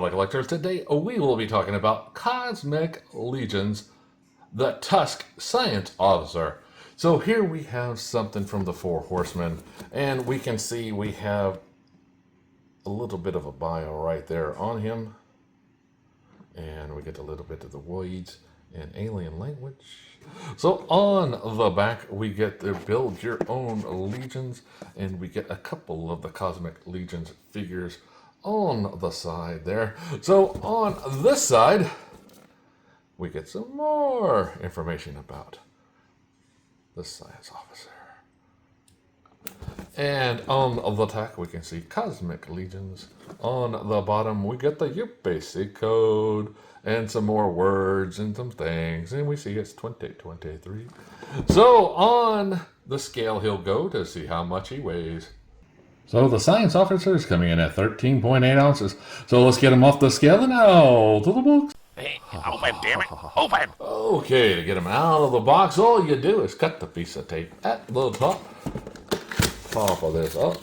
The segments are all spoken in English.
fellow collectors. Today we will be talking about Cosmic Legions, the Tusk Science Officer. So here we have something from the Four Horsemen, and we can see we have a little bit of a bio right there on him. And we get a little bit of the weeds in alien language. So on the back, we get to build your own legions, and we get a couple of the Cosmic Legions figures on the side there. So on this side, we get some more information about the science officer. And on the tack, we can see Cosmic Legions. On the bottom, we get your basic code and some more words and some things. And we see it's 2023. So on the scale, he'll go to see how much he weighs. So the science officer is coming in at 13.8 ounces. So let's get him off the scale and now to the books. Hey, open, damn it, open! Okay, to get him out of the box, all you do is cut the piece of tape at the top. Pop of this up.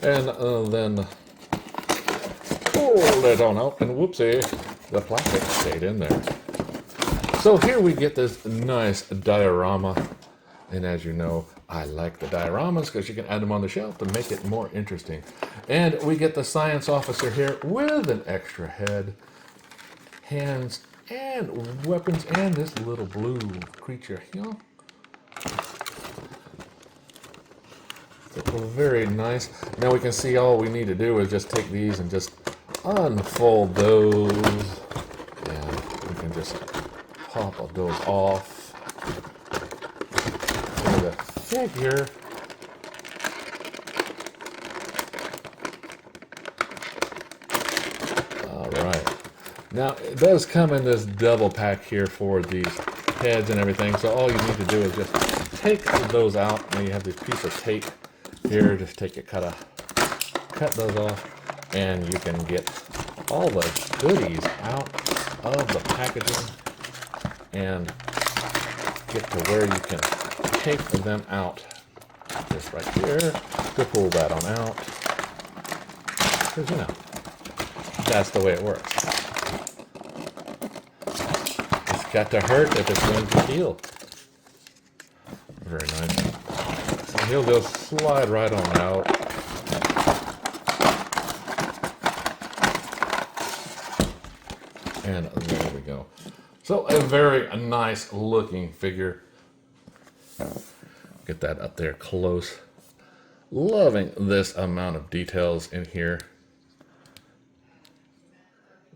And then pull it on out, and whoopsie, the plastic stayed in there. So here we get this nice diorama. And as you know, I like the dioramas because you can add them on the shelf to make it more interesting. And we get the science officer here with an extra head, hands, and weapons, and this little blue creature here. Very nice. Now we can see all we need to do is just take these and just unfold those. And we can just pop those off. The figure. Alright. Now it does come in this double pack here for these heads and everything. So all you need to do is just take those out. Now you have this piece of tape here, just cut those off, and you can get all the goodies out of the packaging and get to where you can take them out. Just right here to pull that on out. Because, you know, that's the way it works. It's got to hurt if it's going to heal. Very nice. He'll just slide right on out. And there we go. So a very nice looking figure. Get that up there close. Loving this amount of details in here.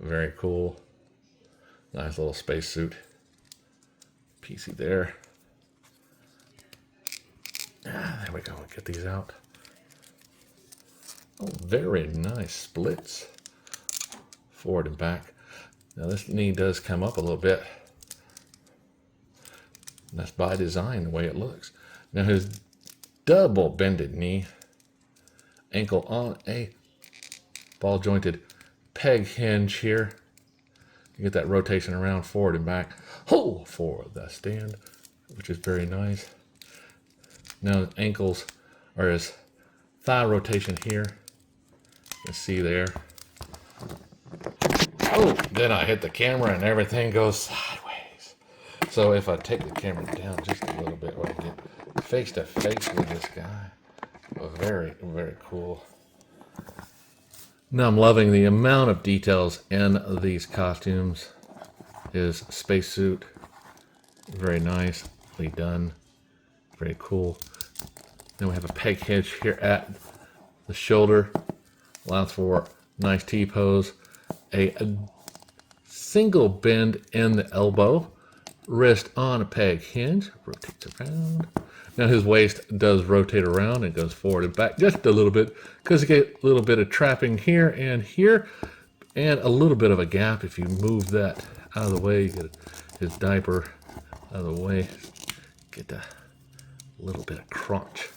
Very cool. Nice little spacesuit. PC there. There we go. Get these out. Oh, very nice splits. Forward and back. Now this knee does come up a little bit. And that's by design the way it looks. Now his double bended knee. Ankle on a ball jointed peg hinge here. You get that rotation around forward and back. Oh, for the stand, which is very nice. Now his ankles are his thigh rotation here. You can see there. Oh, then I hit the camera and everything goes sideways. So if I take the camera down just a little bit, we can get face to face with this guy. Very, very cool. Now I'm loving the amount of details in these costumes. His spacesuit, very nicely done. Very cool. Then we have a peg hinge here at the shoulder. Allows for nice T-pose. A single bend in the elbow. Wrist on a peg hinge. Rotates around. Now his waist does rotate around and goes forward and back just a little bit. Because you get a little bit of trapping here and here. And a little bit of a gap. If you move that out of the way, you get his diaper out of the way. Get a little bit of crunch.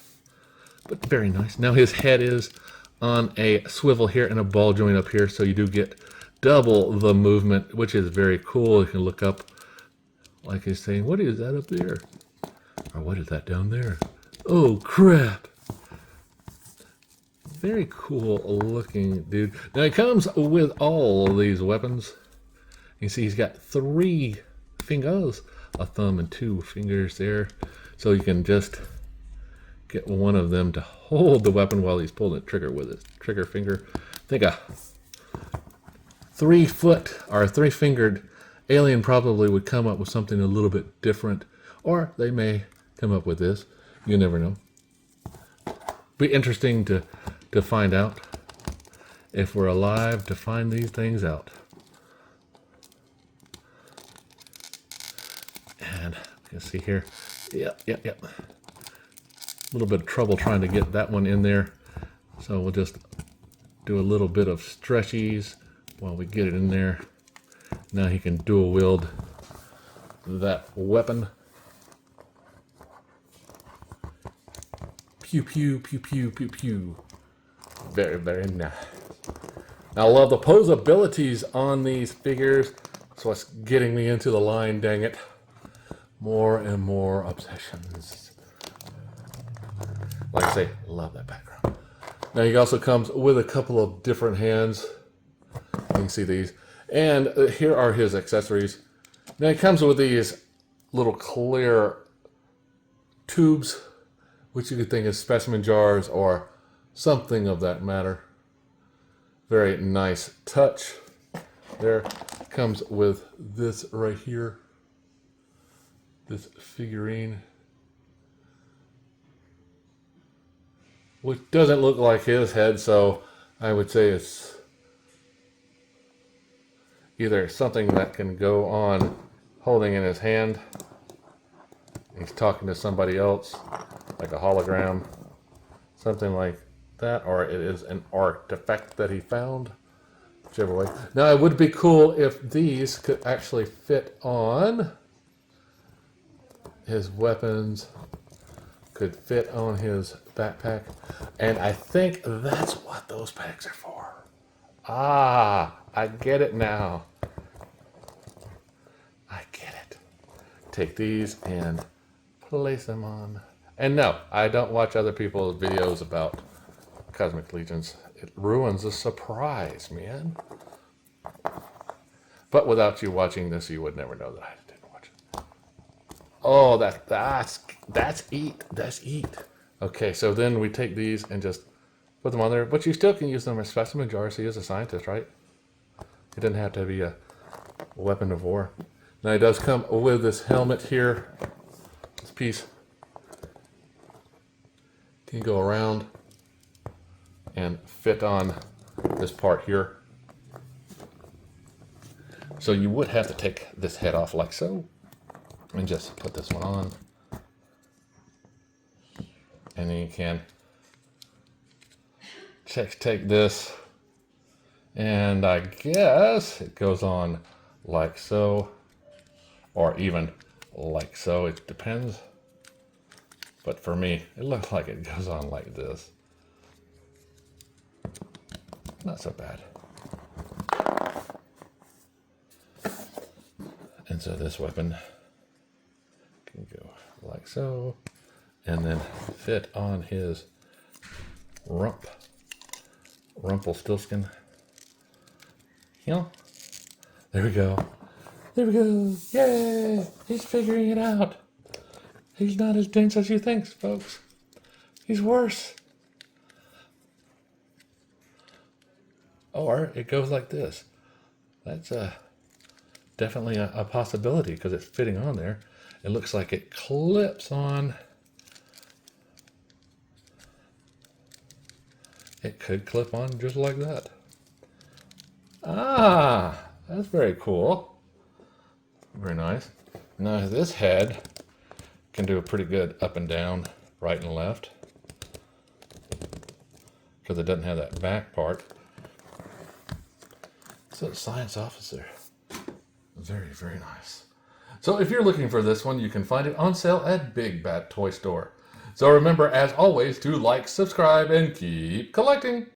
But very nice. Now his head is on a swivel here and a ball joint up here. So you do get double the movement, which is very cool. You can look up like he's saying, what is that up there? Or what is that down there? Oh, crap. Very cool looking dude. Now he comes with all of these weapons. You see he's got 3 fingers, a thumb and 2 fingers there. So you can just get one of them to hold the weapon while he's pulling the trigger with his trigger finger. I think a 3-foot or 3-fingered alien probably would come up with something a little bit different. Or they may come up with this. You never know. Be interesting to find out if we're alive to find these things out. And you can see here, yep. A little bit of trouble trying to get that one in there. So we'll just do a little bit of stretchies while we get it in there. Now he can dual wield that weapon. Pew, pew, pew, pew, pew, pew. Very, very nice. Now, I love the posabilities on these figures. That's what's getting me into the line, dang it. More and more obsessions. Like I say, love that background. Now, he also comes with a couple of different hands. You can see these. And here are his accessories. Now, he comes with these little clear tubes, which you could think is specimen jars or something of that matter. Very nice touch. There comes with this right here. This figurine. Which doesn't look like his head, so I would say it's either something that can go on holding in his hand. He's talking to somebody else, like a hologram, something like that, or it is an artifact that he found, whichever way. Now, it would be cool if these could actually fit on his weapons, could fit on his backpack, and I think that's what those packs are for. Ah, I get it now. I get it. Take these and place them on. And no, I don't watch other people's videos about Cosmic Legions. It ruins the surprise, man. But without you watching this, you would never know that I didn't watch it. Oh, that's eat. That's eat. Okay, so then we take these and just put them on there. But you still can use them as specimen jars. He is a scientist, right? It didn't have to be a weapon of war. Now, he does come with this helmet here. This piece can go around and fit on this part here. So you would have to take this head off like so and just put this one on. And then you can take this, and I guess it goes on like so, or even like so, it depends. But for me, it looks like it goes on like this. Not so bad. And so this weapon can go like so, and then fit on his Rumpelstiltskin. Yeah. There we go. There we go. Yay! He's figuring it out. He's not as dense as you think, folks. He's worse. Or it goes like this. That's definitely a possibility because it's fitting on there. It looks like it clips on. It could clip on just like that. Ah, that's very cool. Very nice. Now this head can do a pretty good up and down, right and left, because it doesn't have that back part. So science officer. Very, very nice. So if you're looking for this one, you can find it on sale at Big Bad Toy Store. So remember, as always, to like, subscribe, and keep collecting.